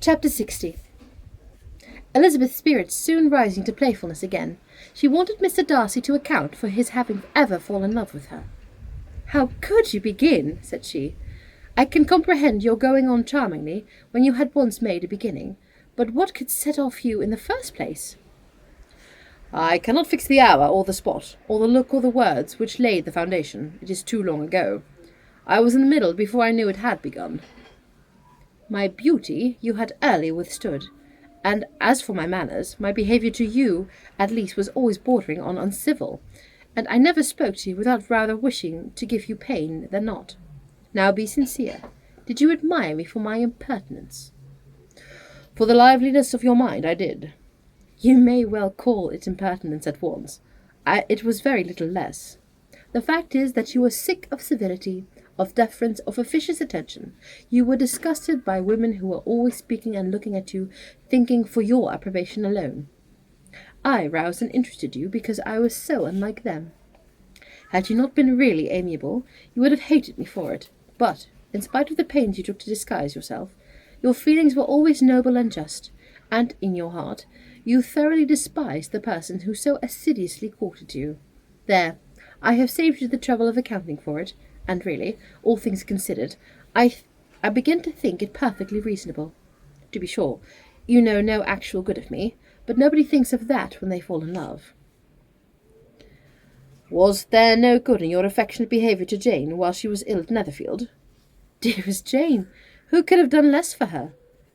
Chapter 60. Elizabeth's spirits soon rising to playfulness again, she wanted Mr. Darcy to account for his having ever fallen in love with her. "How could you begin?" said she. "I can comprehend your going on charmingly when you had once made a beginning, but what could set off you in the first place?" "I cannot fix the hour or the spot, or the look or the words which laid the foundation. It is too long ago. I was in the middle before I knew it had begun. My beauty you had early withstood, and as for my manners, my behaviour to you, at least, was always bordering on uncivil, and I never spoke to you without rather wishing to give you pain than not. Now be sincere. Did you admire me for my impertinence?" "For the liveliness of your mind, I did." "You may well call it impertinence at once. It was very little less. The fact is that you were sick of civility, of deference, of officious attention. You were disgusted by women who were always speaking and looking at you, thinking for your approbation alone. I roused and interested you because I was so unlike them. Had you not been really amiable, you would have hated me for it. But, in spite of the pains you took to disguise yourself, your feelings were always noble and just, and, in your heart, you thoroughly despised the person who so assiduously courted you. There, I have saved you the trouble of accounting for it, and really, all things considered, I begin to think it perfectly reasonable. To be sure, you know no actual good of me, but nobody thinks of that when they fall in love." "Was there no good in your affectionate behaviour to Jane while she was ill at Netherfield?" "Dearest Jane! Who could have done less for her?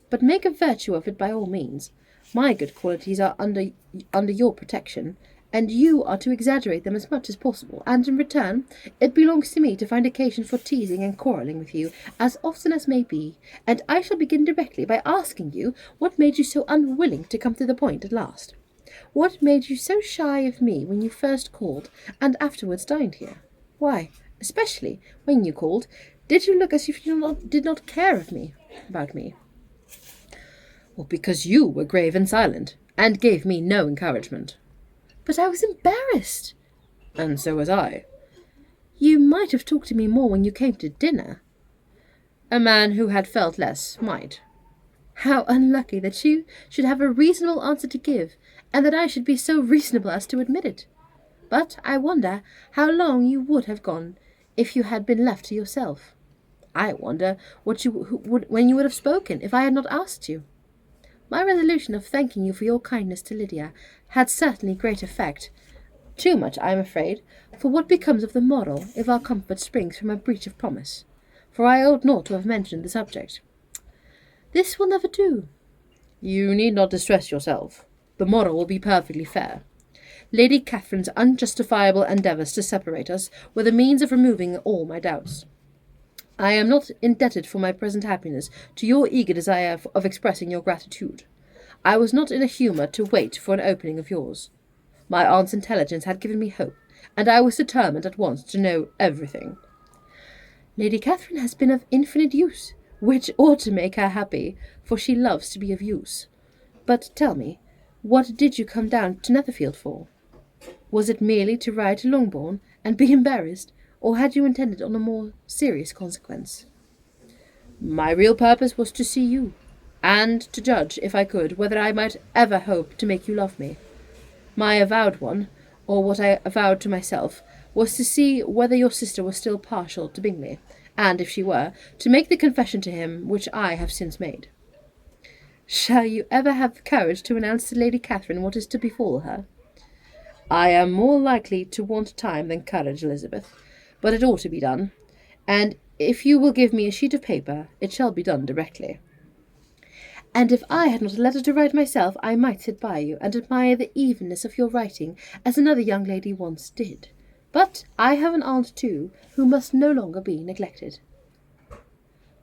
But make a virtue of it by all means. My good qualities are under your protection, and you are to exaggerate them as much as possible, and in return it belongs to me to find occasion for teasing and quarrelling with you as often as may be, and I shall begin directly by asking you what made you so unwilling to come to the point at last. What made you so shy of me when you first called, and afterwards dined here? Why, especially when you called, did you look as if you did not care about me?" "Well, because you were grave and silent, and gave me no encouragement." "But I was embarrassed." "And so was I." "You might have talked to me more when you came to dinner." "A man who had felt less might." "How unlucky that you should have a reasonable answer to give, and that I should be so reasonable as to admit it. But I wonder how long you would have gone if you had been left to yourself. I wonder when you would have spoken if I had not asked you. My resolution of thanking you for your kindness to Lydia had certainly great effect. Too much, I am afraid, for what becomes of the moral if our comfort springs from a breach of promise? For I ought not to have mentioned the subject. This will never do." "You need not distress yourself. The moral will be perfectly fair. Lady Catherine's unjustifiable endeavours to separate us were the means of removing all my doubts. I am not indebted for my present happiness to your eager desire of expressing your gratitude. I was not in a humour to wait for an opening of yours. My aunt's intelligence had given me hope, and I was determined at once to know everything." "Lady Catherine has been of infinite use, which ought to make her happy, for she loves to be of use. But tell me, what did you come down to Netherfield for? Was it merely to ride to Longbourn and be embarrassed, or had you intended on a more serious consequence?" "My real purpose was to see you, and to judge, if I could, whether I might ever hope to make you love me. My avowed one, or what I avowed to myself, was to see whether your sister was still partial to Bingley, and, if she were, to make the confession to him which I have since made." "Shall you ever have the courage to announce to Lady Catherine what is to befall her?" "I am more likely to want time than courage, Elizabeth, but it ought to be done, and if you will give me a sheet of paper, it shall be done directly." "And if I had not a letter to write myself, I might sit by you, and admire the evenness of your writing, as another young lady once did. But I have an aunt, too, who must no longer be neglected."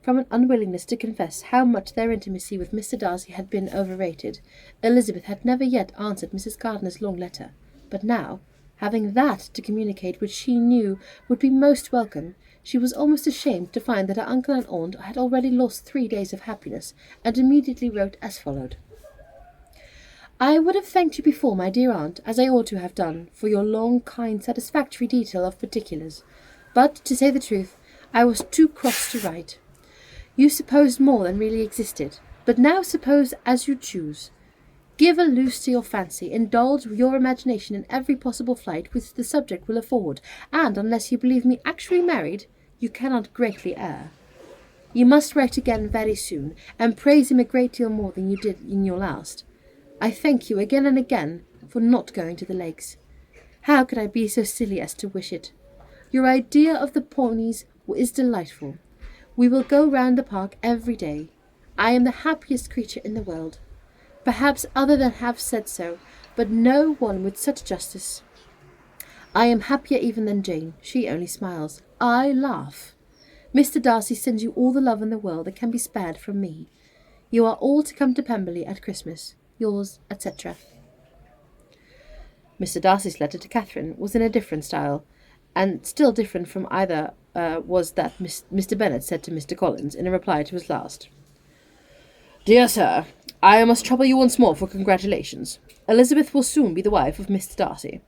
From an unwillingness to confess how much their intimacy with Mr. Darcy had been overrated, Elizabeth had never yet answered Mrs. Gardiner's long letter, but now, having that to communicate which she knew would be most welcome, she was almost ashamed to find that her uncle and aunt had already lost 3 days of happiness, and immediately wrote as followed: "I would have thanked you before, my dear aunt, as I ought to have done, for your long, kind, satisfactory detail of particulars. But, to say the truth, I was too cross to write. You supposed more than really existed. But now suppose as you choose. Give a loose to your fancy, indulge your imagination in every possible flight which the subject will afford, and unless you believe me actually married, you cannot greatly err. You must write again very soon, and praise him a great deal more than you did in your last. I thank you again and again for not going to the lakes. How could I be so silly as to wish it? Your idea of the ponies is delightful. We will go round the park every day. I am the happiest creature in the world. Perhaps other than have said so, but no one with such justice. I am happier even than Jane. She only smiles. I laugh. Mr. Darcy sends you all the love in the world that can be spared from me. You are all to come to Pemberley at Christmas. Yours, etc. Mr. Darcy's letter to Catherine was in a different style, and still different from either was that Mr. Bennet said to Mr. Collins in a reply to his last. Dear Sir, I must trouble you once more for congratulations. Elizabeth will soon be the wife of Mr. Darcy.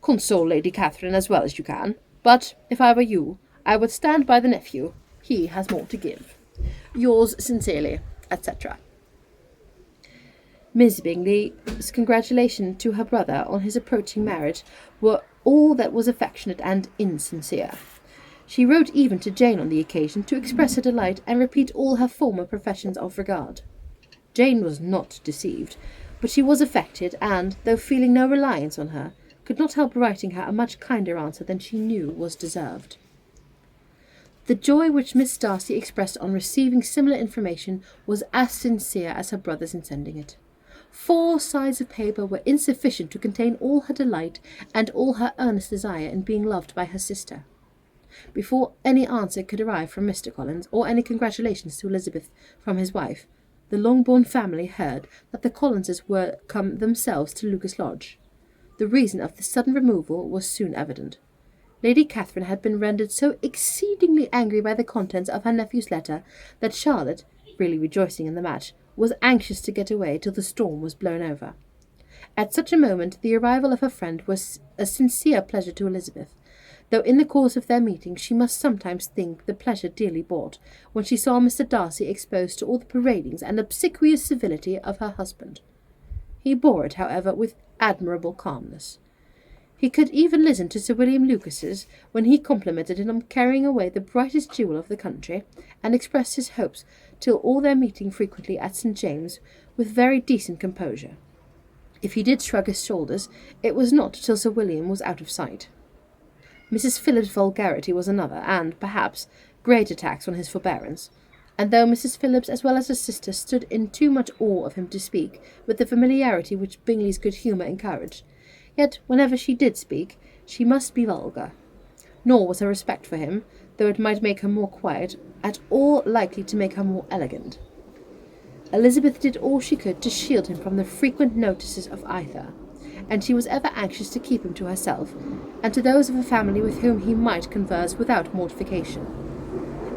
Console Lady Catherine as well as you can, but if I were you, I would stand by the nephew. He has more to give. Yours sincerely, etc. Miss Bingley's congratulations to her brother on his approaching marriage were all that was affectionate and insincere. She wrote even to Jane on the occasion to express her delight and repeat all her former professions of regard. Jane was not deceived, but she was affected, and, though feeling no reliance on her, could not help writing her a much kinder answer than she knew was deserved. The joy which Miss Darcy expressed on receiving similar information was as sincere as her brother's in sending it. 4 sides of paper were insufficient to contain all her delight and all her earnest desire in being loved by her sister. Before any answer could arrive from Mr. Collins, or any congratulations to Elizabeth from his wife, the Longbourn family heard that the Collinses were come themselves to Lucas Lodge. The reason of this sudden removal was soon evident. Lady Catherine had been rendered so exceedingly angry by the contents of her nephew's letter that Charlotte, really rejoicing in the match, was anxious to get away till the storm was blown over. At such a moment the arrival of her friend was a sincere pleasure to Elizabeth, though in the course of their meeting she must sometimes think the pleasure dearly bought, when she saw Mr. Darcy exposed to all the paradings and obsequious civility of her husband. He bore it, however, with admirable calmness. He could even listen to Sir William Lucas's, when he complimented him on carrying away the brightest jewel of the country, and expressed his hopes till all their meeting frequently at St. James, with very decent composure. If he did shrug his shoulders, it was not till Sir William was out of sight. Mrs. Phillips's vulgarity was another, and, perhaps, greater tax on his forbearance, and though Mrs. Phillips as well as her sister stood in too much awe of him to speak with the familiarity which Bingley's good humour encouraged, yet whenever she did speak, she must be vulgar. Nor was her respect for him, though it might make her more quiet, at all likely to make her more elegant. Elizabeth did all she could to shield him from the frequent notices of either, and she was ever anxious to keep him to herself, and to those of her family with whom he might converse without mortification.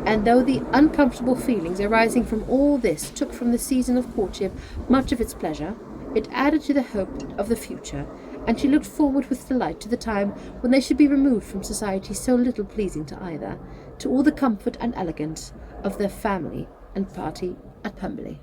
And though the uncomfortable feelings arising from all this took from the season of courtship much of its pleasure, it added to the hope of the future, and she looked forward with delight to the time when they should be removed from society so little pleasing to either, to all the comfort and elegance of their family and party at Pemberley.